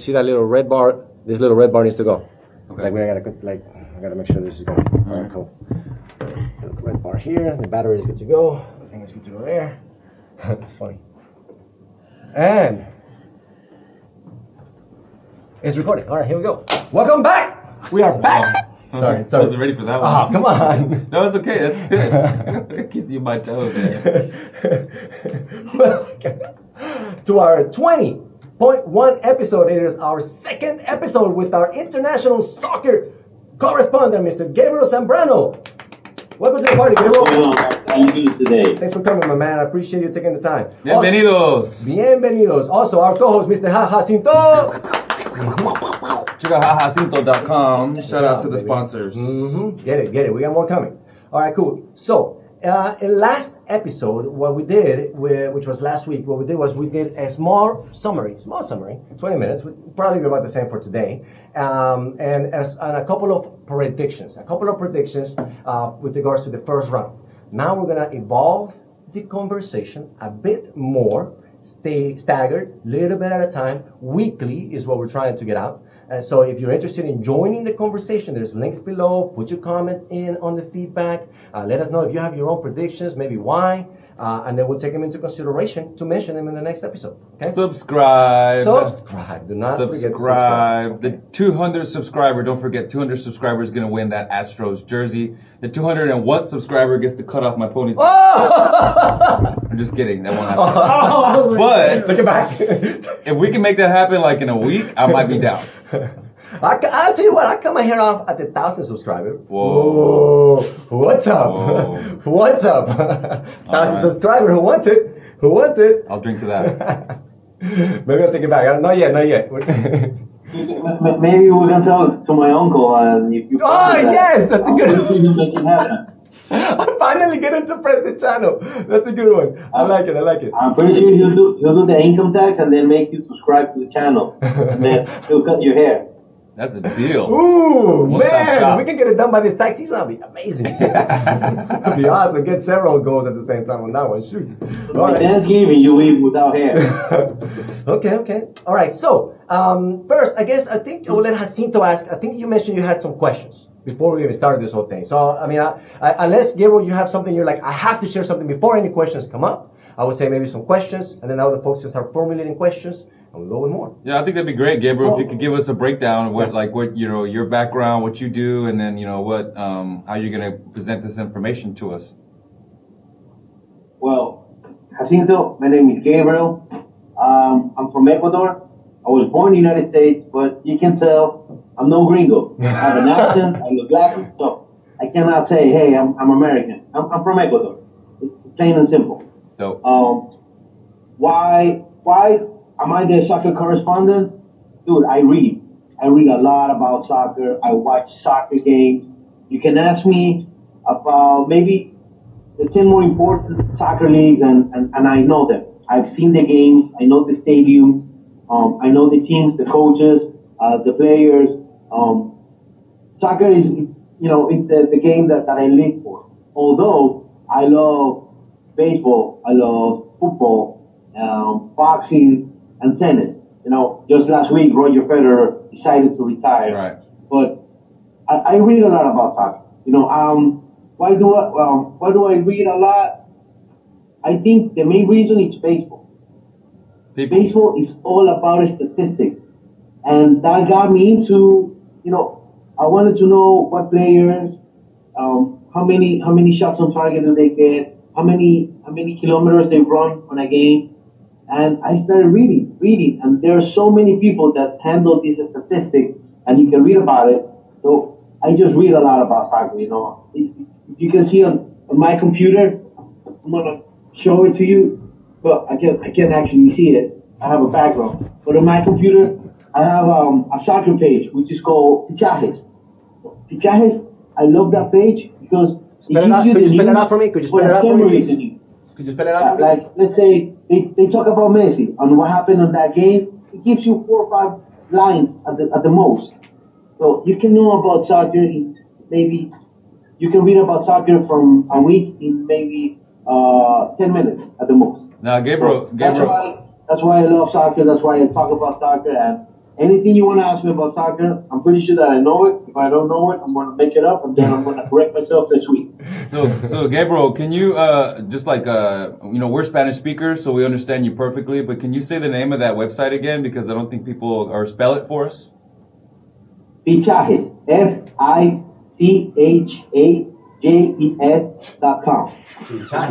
see that little red bar? This little red bar needs to go. Okay. I gotta make sure this is going. All right, cool. Little red bar here. The battery is good to go. Everything is good to go there. That's funny. And it's recording. All right, here we go. Welcome back. We are back. Sorry. I wasn't ready for that one. Oh, come on. No, it's okay. That's good. Keeps you my toes there. To our 20.1 episode. It is our second episode with our international soccer correspondent, Mr. Gabriel Zambrano. Welcome to the party, Gabriel. How are you doing today? Thanks for coming, my man. I appreciate you taking the time. Bienvenidos. Bienvenidos. Also, our co-host, Mr. Jacinto. Check out jajacinto.com. Shout out to the sponsors. Mm-hmm. Get it. We got more coming. All right, cool. So, in last episode, what we did, which was last week, what we did was we did a small summary, 20 minutes, probably about the same for today, and a couple of predictions with regards to the first round. Now we're going to evolve the conversation a bit more, stay staggered, little bit at a time. Weekly is what we're trying to get out. So if you're interested in joining the conversation, there's links below. Put your comments in on the feedback. Let us know if you have your own predictions, maybe why. And then we'll take them into consideration to mention them in the next episode. Okay? Subscribe. Do not forget to subscribe. The 200 subscriber, don't forget, 200 subscribers is going to win that Astros jersey. The 201 subscriber gets to cut off my ponytail. Oh! I'm just kidding. That won't happen. But take it back. if we can make that happen like in a week, I might be down. I'll tell you what, I cut my hair off at the 1,000 subscriber. Whoa. What's up? Whoa. What's up? 1,000 subscriber, who wants it? I'll drink to that. Maybe I'll take it back. Not yet. Maybe we can tell to my uncle and if you. Yes, that's a good one. Make it happen. I finally get into press the channel. That's a good one. I like it. I'm pretty sure he'll do the income tax and then make you subscribe to the channel. And then he'll cut your hair. That's a deal. Ooh, One-stop man. shop. We can get it done by this tax season. That'll be amazing. That'll be awesome. Get several goals at the same time on that one. Shoot. All right. Thanksgiving, you eat without hair. Okay. All right. So, first, I think I will let Jacinto ask. I think you mentioned you had some questions before we even started this whole thing. So, I mean, unless, Gabriel, you have something you're like, I have to share something before any questions come up, I would say maybe some questions, and then now the folks can start formulating questions. We'll go with more. Yeah, I think that'd be great, Gabriel, if you could give us a breakdown of what your background, what you do, and then how you're gonna present this information to us. Well, Jacinto, my name is Gabriel. I'm from Ecuador. I was born in the United States, but you can tell I'm no gringo. I have an accent, I look Latin, so I cannot say, hey, I'm American. I'm from Ecuador. It's plain and simple. Dope. Why am I the soccer correspondent? Dude, I read. I read a lot about soccer. I watch soccer games. You can ask me about maybe the 10 more important soccer leagues, and I know them. I've seen the games. I know the stadium. I know the teams, the coaches, the players. Soccer is the game that I live for. Although I love baseball, I love football, boxing, and tennis. Just last week, Roger Federer decided to retire. Right. But I read a lot about soccer. Why do I read a lot? I think the main reason is baseball. Baseball is all about statistics. And that got me into, I wanted to know what players, how many shots on target do they get, how many kilometers they run on a game. And I started reading, and there are so many people that handle these statistics, and you can read about it. So I just read a lot about soccer, If you can see on my computer, I'm gonna show it to you, but I can't actually see it. I have a background. But on my computer, I have a soccer page, which is called Fichajes. Fichajes, I love that page because Could you spell it out for me? Could you spell it out for me, please? Could you spell it out for me? Like, let's say they talk about Messi and what happened on that game. It gives you 4 or 5 lines at the most. So you can know about soccer in maybe, you can read about soccer from a week in maybe 10 minutes at the most. Now, Gabriel. That's why I love soccer. That's why I talk about soccer. And anything you want to ask me about soccer, I'm pretty sure that I know it. If I don't know it, I'm going to make it up, and then I'm going to correct myself this week. So Gabriel, can you just like we're Spanish speakers, so we understand you perfectly. But can you say the name of that website again? Because I don't think people or spell it for us. Fichajes, FICHAJES.com.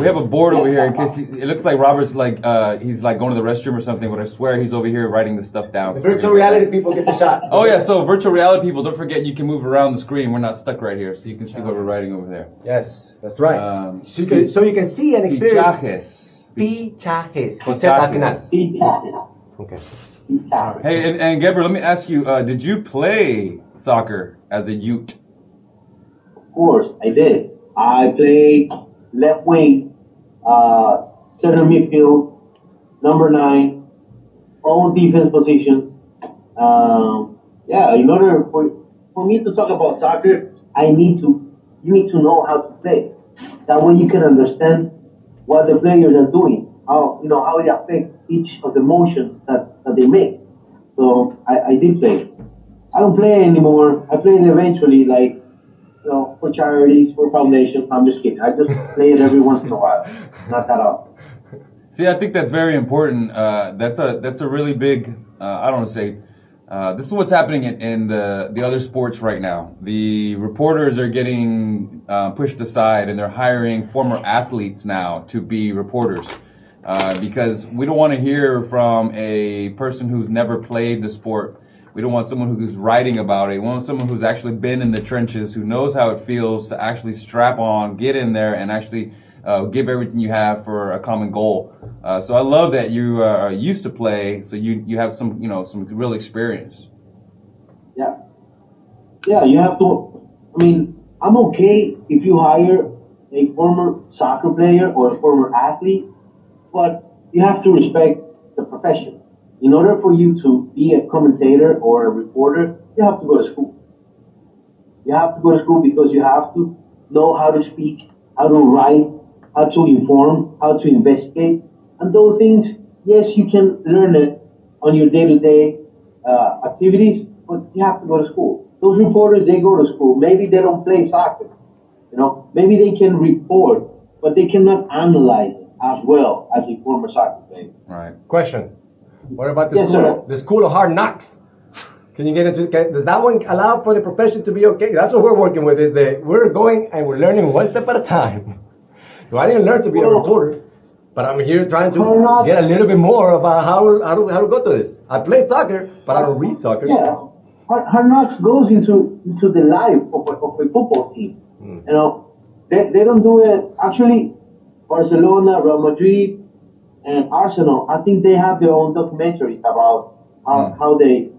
We have a board over here in case it looks like Robert's like he's like going to the restroom or something, but I swear he's over here writing this stuff down. The virtual reality people get the shot. Oh yeah, so virtual reality people, don't forget you can move around the screen. We're not stuck right here, so you can see what we're writing over there. Yes, that's right. So you can see and experience. Fichajes. Okay. Hey, and Gabriel, let me ask you, did you play soccer as a youth? Of course, I did. I played left wing, center midfield, number 9, all defense positions. In order for me to talk about soccer, you need to know how to play. That way you can understand what the players are doing, how it affects each of the motions that they make. So I did play. I don't play anymore. I played eventually, like, for charities, for foundations. I'm just kidding. I just play it every once in a while, not that often. See, I think that's very important. That's a really big. I don't want to say. This is what's happening in the other sports right now. The reporters are getting pushed aside, and they're hiring former athletes now to be reporters. Because we don't want to hear from a person who's never played the sport. We don't want someone who's writing about it. We want someone who's actually been in the trenches, who knows how it feels to actually strap on, get in there, and actually give everything you have for a common goal. So I love that you used to play, so you have some real experience. Yeah, you have to. I mean, I'm okay if you hire a former soccer player or a former athlete, but you have to respect the profession. In order for you to be a commentator or a reporter, you have to go to school. You have to go to school because you have to know how to speak, how to write, how to inform, how to investigate. And those things, yes, you can learn it on your day-to-day activities, but you have to go to school. Those reporters, they go to school. Maybe they don't play soccer. Maybe they can report, but they cannot analyze it as well as a former soccer player. Right. Question. What about the school of hard knocks? Can you get into? Does that one allow for the profession to be okay? That's what we're working with. We're going and we're learning one step at a time. So I didn't learn to be a reporter, but I'm here trying to get a little bit more about how to go through this. I played soccer, but I don't read soccer. Yeah, hard knocks goes into the life of a football team. They don't do it. Actually, Barcelona, Real Madrid, and Arsenal, I think they have their own documentaries about how they,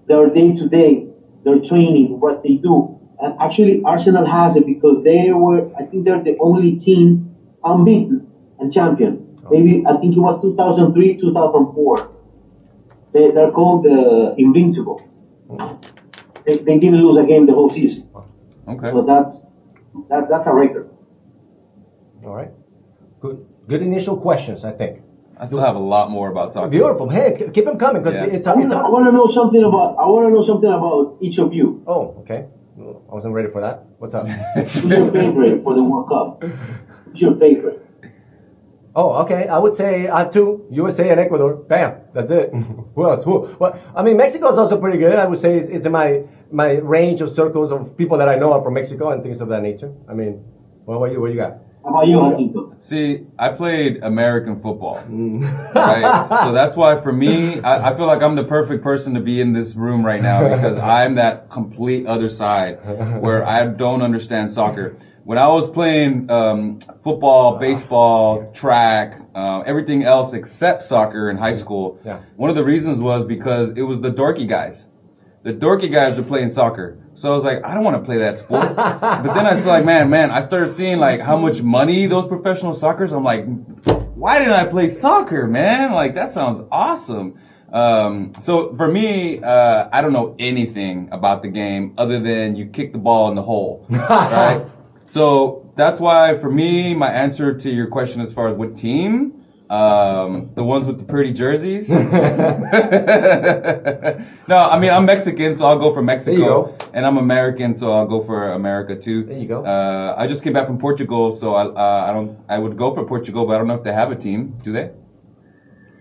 their day-to-day, their training, what they do. And actually, Arsenal has it because I think they're the only team unbeaten and champion. Maybe, I think it was 2003, 2004. They're called Invincible. They didn't lose a game the whole season. Okay. So that's a record. All right. Good initial questions, I think. I still have a lot more about soccer. Beautiful. Hey, keep them coming because it's. I want to know something about each of you. Oh, okay. I wasn't ready for that. What's up? Who's your favorite for the World Cup? Who's your favorite? Oh, okay. I would say I have 2: USA and Ecuador. Bam. That's it. Who else? Well, I mean, Mexico is also pretty good. I would say it's in my range of circles of people that I know are from Mexico and things of that nature. I mean, what you got? How about you, Jacinto? See, I played American football, right? So that's why for me, I feel like I'm the perfect person to be in this room right now because I'm that complete other side where I don't understand soccer. When I was playing football, baseball, track, everything else except soccer in high school, one of the reasons was because it was the dorky guys. The dorky guys were playing soccer. So I was like, I don't want to play that sport. But then I was like, man, I started seeing like how much money those professional soccers. I'm like, why didn't I play soccer, man? Like, that sounds awesome. So for me, I don't know anything about the game other than you kick the ball in the hole, right? So that's why for me, my answer to your question as far as what team, The ones with the pretty jerseys. No, I mean, I'm Mexican, so I'll go for Mexico. There you go. And I'm American, so I'll go for America too. There you go. I just came back from Portugal, so I would go for Portugal, but I don't know if they have a team. Do they?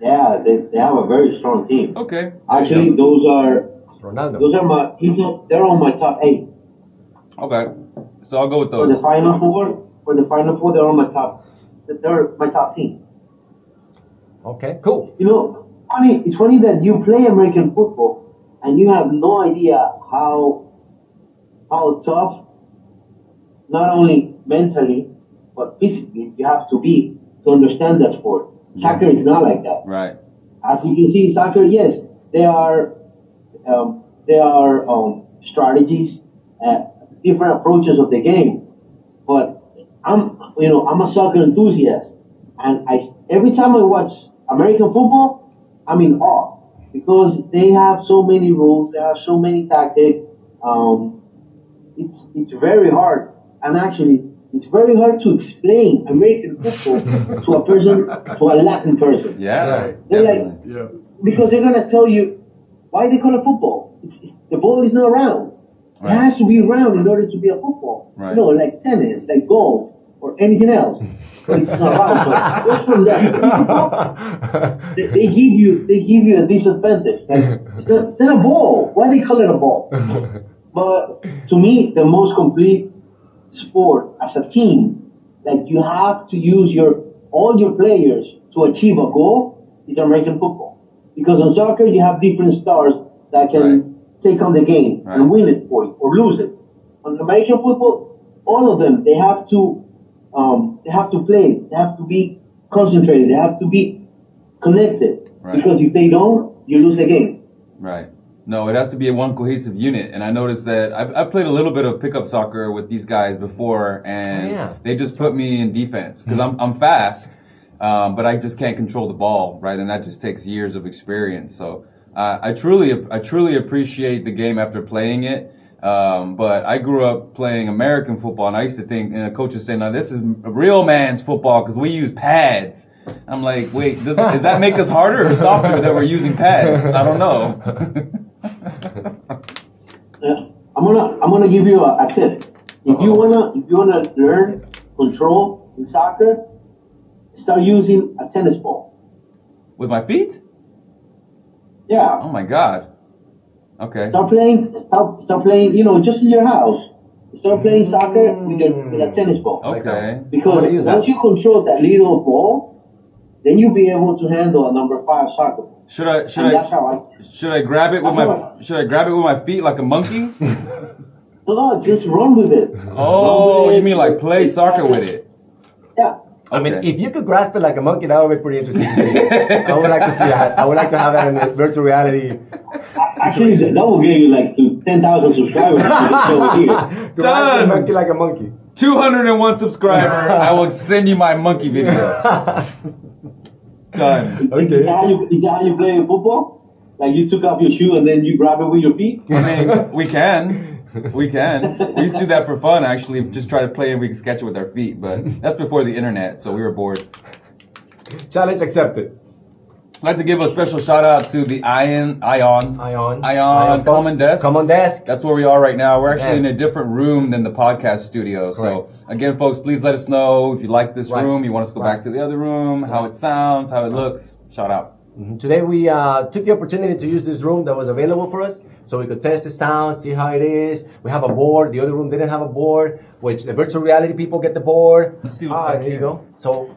Yeah, they have a very strong team. Okay. Actually, those are Ronaldo. they're on my top 8. Okay. So I'll go with For those. the Final Four, they're on my top. They're my top team. Okay, cool. You know, it's funny that you play American football and you have no idea how tough, not only mentally but physically, you have to be to understand that sport. Soccer is not like that. Right. As you can see, soccer, yes, there are strategies, different approaches of the game. But I'm a soccer enthusiast, and every time I watch American football, I'm in awe because they have so many rules, they have so many tactics. It's very hard, and actually, it's very hard to explain American football to a Latin person. Yeah. Right. They're like, because they're gonna tell you why they call it football. The ball is not round. Right. It has to be round in order to be a football. Right. Like tennis, like golf, or anything else. But it's not round. So just from that, they give you a disadvantage. Like, it's not a ball. Why do they call it a ball? But to me, the most complete sport as a team, like you have to use all your players to achieve a goal, is American football. Because in soccer, you have different stars that can take on the game and win it for you or lose it. On American football, all of them, they have to play. They have to be concentrated. They have to be connected. Right. Because if they don't, you lose the game. Right. No, it has to be a one cohesive unit. And I noticed that I've played a little bit of pickup soccer with these guys before, and they just put me in defense because I'm fast, but I just can't control the ball, right? And that just takes years of experience. So I truly appreciate the game after playing it. But I grew up playing American football, and I used to think, and the coach is saying, "Now this is a real man's football because we use pads." I'm like, wait, does that make us harder or softer that we're using pads? I don't know. I'm gonna give you a tip. If you wanna learn control in soccer, start using a tennis ball. With my feet? Yeah. Oh my God. Okay. Start playing. Just in your house. Start playing soccer with a tennis ball. Okay. Because once you control that little ball, then you'll be able to handle a number 5 soccer ball. Should I grab it with my feet like a monkey? No, just run with it. Oh, you mean like play soccer with it? Yeah. I mean, if you could grasp it like a monkey, that would be pretty interesting to see. I would like to see that. I would like to have that in the virtual reality. Actually, that will get you like to 10,000 subscribers. Grasp the monkey like a monkey. 201 subscriber. I will send you my monkey video. Done. Okay. Is that how you play football? Like you took off your shoe and then you grab it with your feet? I mean, we can. We used to do that for fun, actually. Just try to play and we can sketch it with our feet. But that's before the internet, so we were bored. Challenge accepted. I'd like to give a special shout out to the Ion Common Desk. Common Desk. That's where we are right now. We're actually in a different room than the podcast studio. So again, folks, please let us know if you like this room, you want us to go back to the other room, how it sounds, how it looks. Shout out. Mm-hmm. Today we took the opportunity to use this room that was available for us, so we could test the sound, see how it is. We have a board. The other room didn't have a board, which the virtual reality people get the board. Let's see what's back there here. you go. So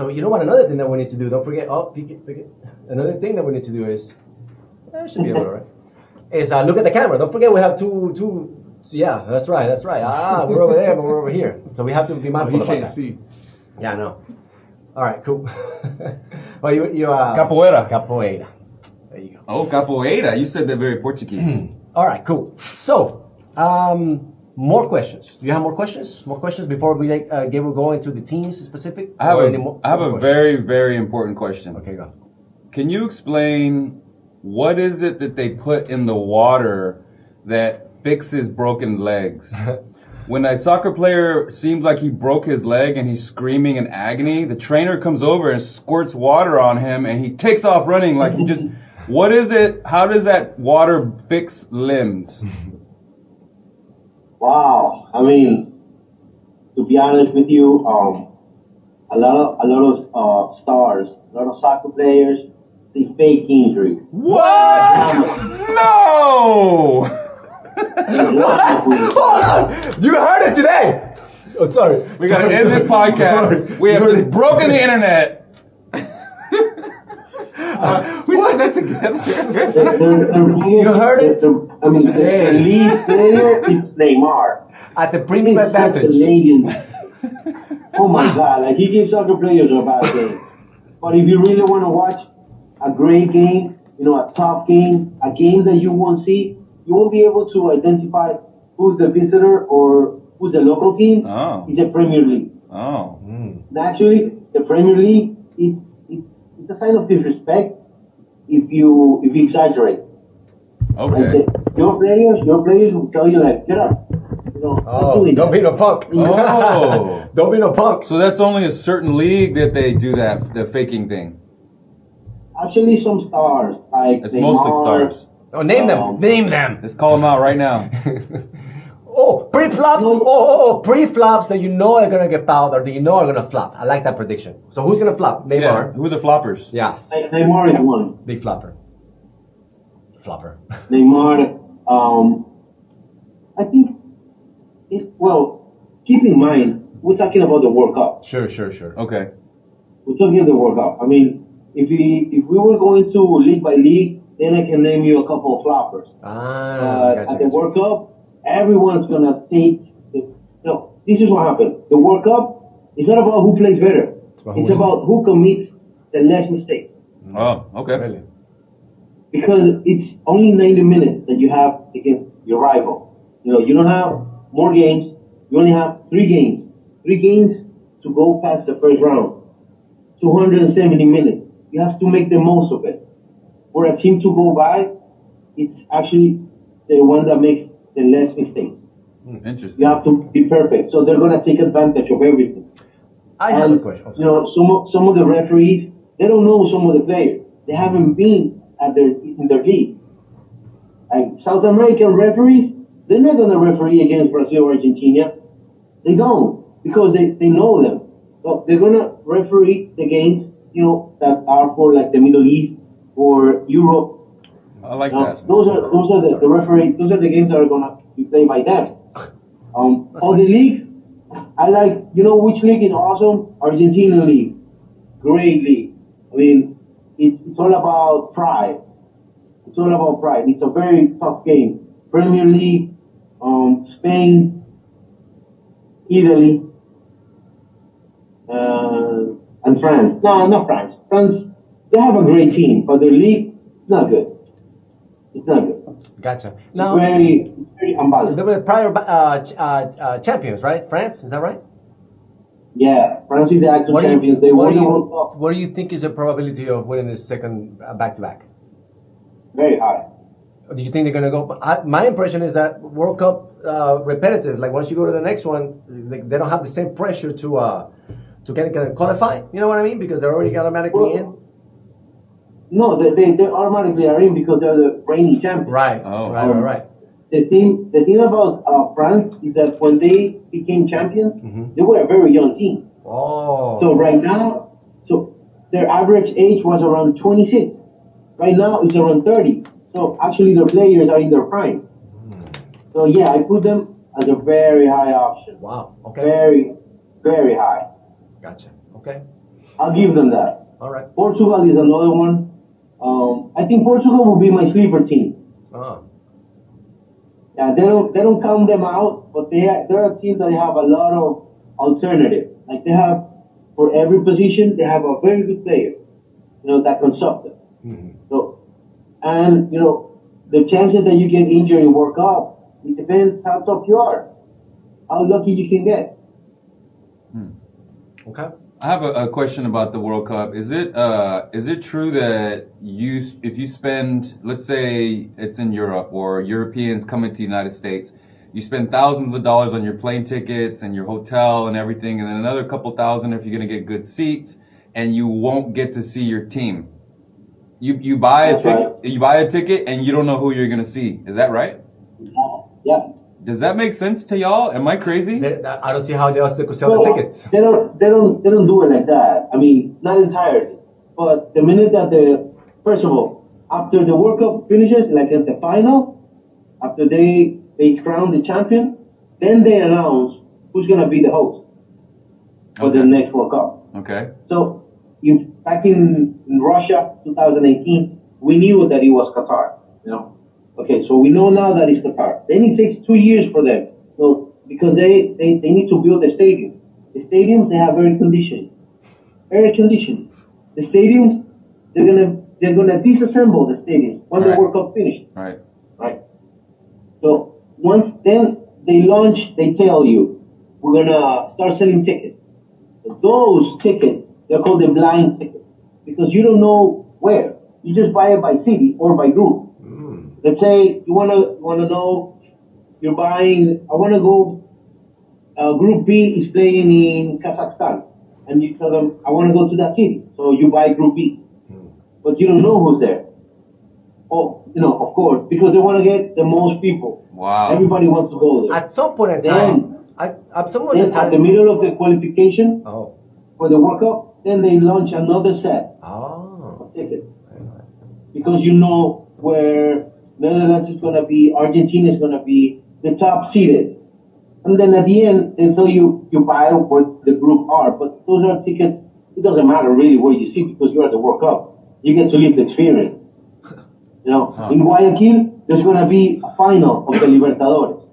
you know what? Another thing that we need to do. Don't forget. Pick it. Another thing that we need to do is, it should be able to, right? Is look at the camera. Don't forget we have two. Yeah, that's right. We're over there, but we're over here. So we have to be mindful. You about can't that. see. Yeah, I know. All right, cool. Well, you Capoeira. There you go. Oh, capoeira. You said that very Portuguese. All right, cool. So, more questions. Do you have more questions? More questions before we Gabriel go into the teams specific? I have questions? a very, very important question. Okay, go. Can you explain what is it that they put in the water that fixes broken legs? when a soccer player seems like he broke his leg and he's screaming in agony, the trainer comes over and squirts water on him and he takes off running like he just... What is it? How does that water fix limbs? Wow. I mean, to be honest with you, a lot of stars, a lot of soccer players, they fake injuries. What? No! Hold on! You heard it today! Oh, sorry. We gotta end this podcast. We have just broken the internet. We said that together. You heard it? The lead player is Neymar. At the premium He's such advantage. a legend. Oh my God! Like, he gives soccer players a bad game. But if you really want to watch a great game, a tough game, a game that you won't see, you won't be able to identify who's the visitor or who's the local team. Oh. It's the Premier League. Oh. Actually, the Premier League it's a sign of disrespect if you exaggerate. Okay. Like your players will tell you, like, get up. Don't be no punk. Oh. Don't be no punk. So that's only a certain league that they do that, the faking thing. Actually, some stars like It's Neymar, mostly stars. Oh, name them. Name them. Let's call them out right now. Pre-flops. Pre-flops that you know are gonna get fouled or that you know are gonna flop. I like that prediction. So who's gonna flop? Neymar. Yeah. Who are the floppers? Yeah. Neymar is one. Big flopper. Flopper. Neymar. I think. Keep in mind we're talking about the World Cup. Sure. Okay. We're talking about the World Cup. I mean, if we were going to league by league, then I can name you a couple of floppers. At the World Cup, everyone's gonna take. This is what happened. The World Cup is not about who plays better. It's about who commits the less mistakes. Oh, okay. Really? Because it's only 90 minutes that you have against your rival. You don't have more games. You only have 3 games. 3 games to go past the first round. 270 minutes. You have to make the most of it. For a team to go by, it's actually the one that makes the less mistakes. Interesting. You have to be perfect. So they're going to take advantage of everything. I have a question. Some of the referees, they don't know some of the players. They haven't been in their league. Like South American referees, they're not going to referee against Brazil or Argentina. They don't, because they know them. So they're going to referee the games, that are for like the Middle East or Europe. I like that. Those are the referee. Those are the games that are going to be played by them. All the leagues, I like. Which league is awesome? Argentina league, great league. I mean, it's all about pride. It's all about pride. It's a very tough game. Premier League, Spain, Italy, and France. No, not France. France, they have a great team, but their league is not good. It's not good. Gotcha. It's Now, very unbalanced. they were the prior champions, right? France, is that right? Yeah, France is the actual champions. They won the World Cup. What do you think is the probability of winning this second back-to-back? Very high. Do you think they're going to go? My impression is that World Cup repetitive. Like once you go to the next one, they don't have the same pressure to get qualify. You know what I mean? Because they're already automatically in. No, they automatically are in because they're the reigning champions. Right. Oh. Right. The thing about France is that when they became champions, they were a very young team. Oh. So right now, their average age was around 26. Right now, it's around 30. So actually, their players are in their prime. So yeah, I put them as a very high option. Wow. Okay. Very, very high. Gotcha. Okay. I'll give them that. All right. Portugal is another one. I think Portugal will be my sleeper team. Oh. Yeah, they don't count them out, but they're a team that have a lot of alternative. Like they have, for every position, they have a very good player, that can stop them. So, and the chances that you get injured in World Cup, it depends how tough you are, how lucky you can get. Okay. I have a question about the World Cup. Is it true that if you spend, let's say it's in Europe or Europeans coming to the United States, you spend thousands of dollars on your plane tickets and your hotel and everything, and then another couple thousand if you're going to get good seats, and you won't get to see your team. You buy a ticket, you buy a ticket, and you don't know who you're going to see. Is that right? Yeah. Does that make sense to y'all? Am I crazy? I don't see how they also could sell the tickets. They don't do it like that. I mean, not entirely. But the minute that first of all, after the World Cup finishes, like at the final, after they crown the champion, then they announce who's gonna be the host for the next World Cup. Okay. So back in Russia, 2018, we knew that it was Qatar. You know. Okay, so we know now that it's Qatar. Then it takes 2 years for them. So because they need to build the stadium. The stadiums they have air conditioning. The stadiums they're gonna disassemble the stadiums when the World Cup finishes. Right. So once then they launch, they tell you we're gonna start selling tickets. Those tickets they're called the blind tickets because you don't know where. You just buy it by city or by group. Let's say you wanna know you're buying. I wanna go. Group B is playing in Kazakhstan, and you tell them I wanna go to that city. So you buy Group B, but you don't know who's there. Oh, of course, because they want to get the most people. Wow. Everybody wants to go there. At some point in time, at the middle of the qualification for the World Cup, then they launch another set of tickets because you know where. Netherlands is going to be, Argentina is going to be the top seeded. And then at the end, they tell you buy what the group are. But those are tickets, it doesn't matter really where you see because you're at the World Cup. You get to live the experience. In Guayaquil, there's going to be a final of the Libertadores.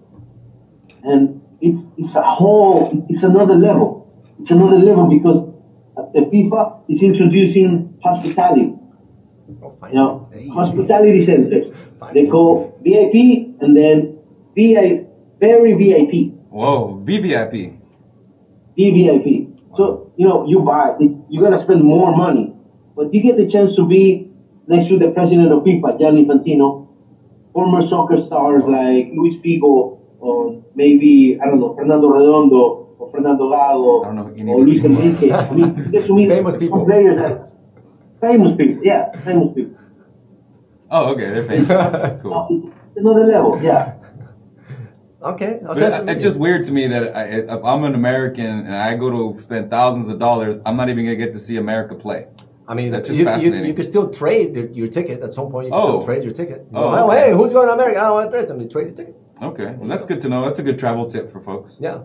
And it's another level. It's another level because the FIFA is introducing hospitality. Hospitality centers. They call VIP and then very VIP. Whoa, VVIP. VVIP. So, you buy it, you're going to spend more money, but you get the chance to be next to the president of FIFA, Gianni Infantino, former soccer stars like Luis Figo, or maybe, I don't know, Fernando Redondo, or Fernando Gago, or Luis Enrique. I mean, you get to meet famous people. Players famous people. Oh, okay, they're famous. That's cool. It's another level, yeah. Okay. It's just weird to me that if I'm an American and I go to spend thousands of dollars, I'm not even going to get to see America play. I mean, that's just fascinating. You could still trade your ticket at some point. You can still trade your ticket. Okay. Hey, who's going to America? I want to trade something. Trade your ticket. Okay, well, that's good to know. That's a good travel tip for folks. Yeah.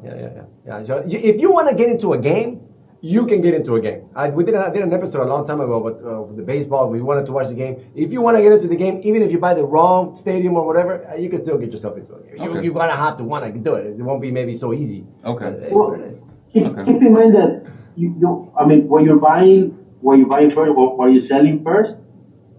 So if you want to get into a game, you can get into a game. I did an episode a long time ago about the baseball. We wanted to watch the game. If you want to get into the game, even if you buy the wrong stadium or whatever, you can still get yourself into a game. Okay. You're going to have to want to do it. It won't be maybe so easy. Okay. Keep in mind that what you're buying first, what you're selling first,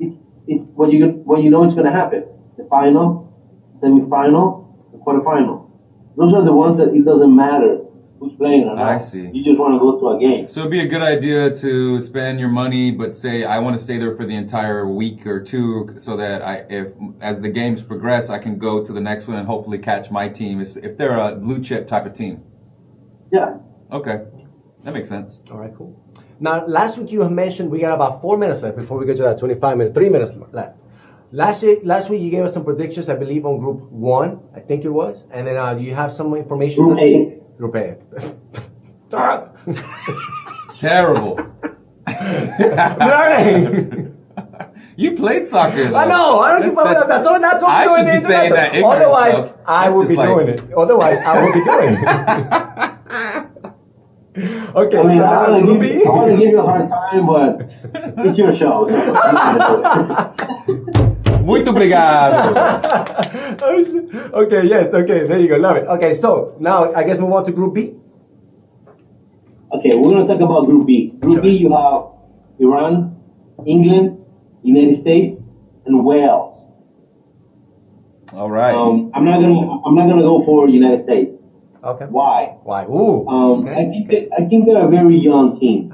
it's what you know is going to happen. The final, semifinals, the quarterfinals. Those are the ones that it doesn't matter who's playing or not. I see. You just want to go to a game. So it'd be a good idea to spend your money, but say I want to stay there for the entire week or two, so that as the games progress, I can go to the next one and hopefully catch my team if they're a blue chip type of team. Yeah. Okay, that makes sense. All right, cool. Now, last week you have mentioned we got about 4 minutes left before we get to that 25 minutes. 3 minutes left. Last week you gave us some predictions, I believe, on Group 1, I think it was, and then do you have some information? Group A. Group A. Terrible. Learning. You played soccer, though. I know. I don't give a fuck. That's what I I'm doing. should be saying that ignorant Otherwise, stuff. I would be doing it. Otherwise, I would be doing it. Okay, I mean, so I now Group B. want to give you a hard time, but it's your show. So Muito obrigado. Okay, yes, okay, there you go, love it. Okay, so now I guess move on to Group B. Okay, we're going to talk about Group B. Group B, you have Iran, England, United States, and Wales. All right. I'm not gonna go for United States. Okay. Why? Ooh. Okay. I think they're a very young team.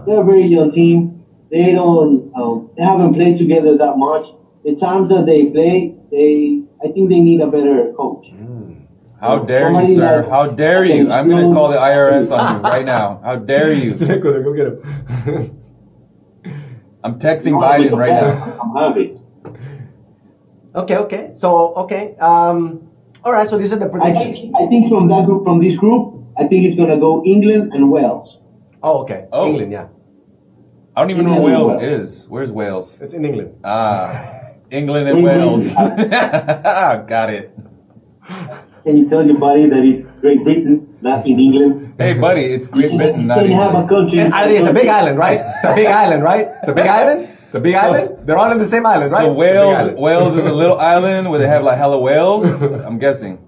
They're a very young team. They don't. They haven't played together that much. The times that they play, I think they need a better coach. How dare you, sir? How dare you? I'm going to call the IRS on you right now. How dare you? Go get him. I'm texting Biden right now. I'm happy. Okay. So, all right, so these are the predictions. I think from this group, I think it's going to go England and Wales. Oh, okay. Oh. England, yeah. I don't even know where Wales is. Where's Wales? It's in England. England and Wales. Got it. Can you tell your buddy that it's Great Britain, not in England? Hey, buddy, it's Great Britain, not Can have a England. country? It's a big island, right? It's a big island, right? It's a big island? It's a big island? They're all in the same island, right? So Wales is a little island where they have like hella whales? I'm guessing.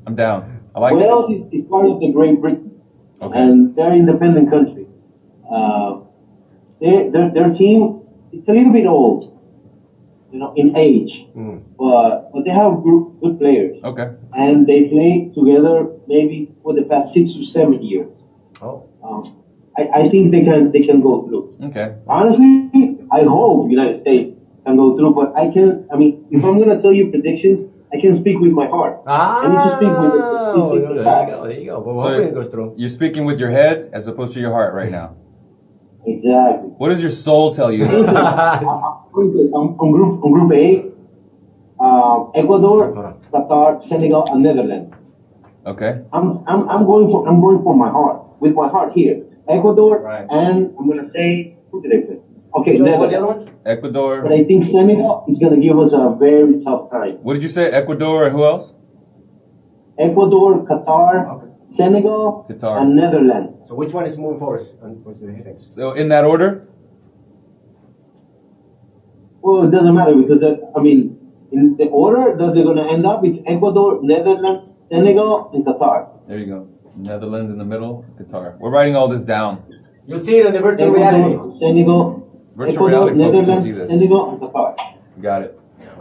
I'm down. I like Wales is part of the Great Britain. Okay. And they're an independent country. Their team, it's a little bit old, in age, but they have good players. Okay. And they play together maybe for the past 6 to 7 years. Oh. I think they can go through. Okay. Honestly, I hope United States can go through, but if I'm gonna tell you predictions, I can speak with my heart. I need to speak with the facts. There you go. Well, So hopefully it goes through. you're speaking with your head as opposed to your heart right now. Exactly. What does your soul tell you? On group A, Ecuador, Qatar, Senegal, and Netherlands. Okay. I'm going for my heart, with my heart here. Ecuador, Right. and I'm gonna say, who did I say? Okay, What's the other Netherlands. one? Ecuador. But I think Senegal is gonna give us a very tough time. What did you say? Ecuador and who else? Ecuador, Qatar, Senegal, Qatar. and Netherlands. So which one is moving forward? And what's the next? So in that order? Well, it doesn't matter because in the order that they're gonna end up is Ecuador, Netherlands, Senegal, and Qatar. There you go. Netherlands in the middle, Qatar. We're writing all this down. You see it in the virtual reality. Ecuador, Senegal, Virtual Ecuador, reality folks can Netherlands, see this. Senegal, and Qatar. Got it.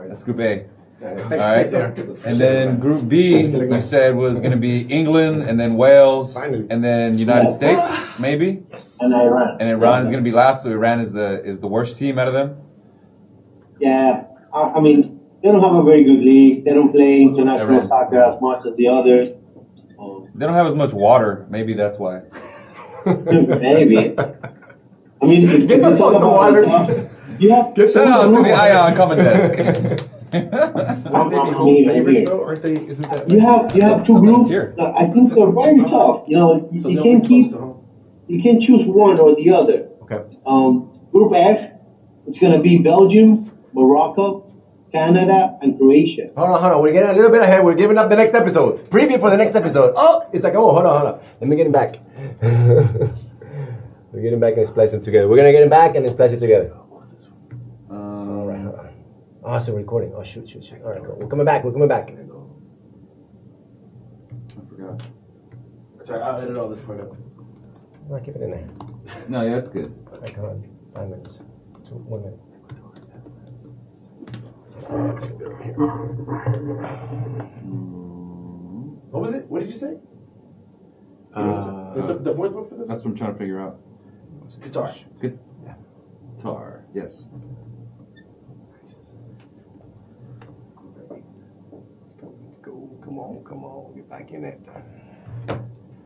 That's Group A. All right. And then Group B, you said was going to be England, and then Wales, Finally. and then United States, maybe. And Iran. And Iran is going to be last. So Iran is the worst team out of them. Yeah, they don't have a very good league. They don't play international Iran. soccer as much as the others. They don't have as much water. Maybe that's why. Maybe. If Get you the talk fuck some about water. you have Shout out to the Ion comment desk. Aren't they the home favorites though? Aren't they? Isn't that? You have two groups. here. That I think they're very tough. So You they'll can't be close to home. you can't choose one or the other. Okay. Group F, it's gonna be Belgium, Morocco, Canada, and Croatia. Hold on. We're getting a little bit ahead. We're giving up the next episode. Preview for the next episode. Oh, it's like, hold on. Let me get him back. We're getting back and splice them together. We're gonna get him back and then splice it together. All right, hold on. Oh, it's a recording. Oh, shoot. All right, cool. We're coming back. I forgot. Sorry, I'll edit all this part out. No, keep it in there. No, yeah, that's good. Like, hold on. 5 minutes. 1 minute. What was it? What did you say? The fourth one for this? That's what I'm trying to figure out. Guitar. Guitar, yes. Let's go. Come on. Get back in it.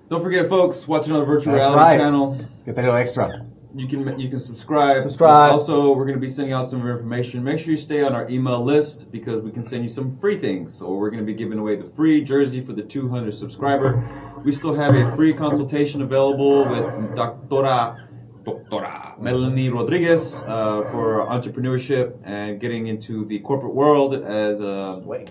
Don't forget, folks, watching on the Virtual That's Reality right. channel. Get that little extra. You can subscribe. Subscribe. Also, we're going to be sending out some information. Make sure you stay on our email list because we can send you some free things. So we're going to be giving away the free jersey for the 200 subscriber. We still have a free consultation available with Doctora Melanie Rodriguez for entrepreneurship and getting into the corporate world as someone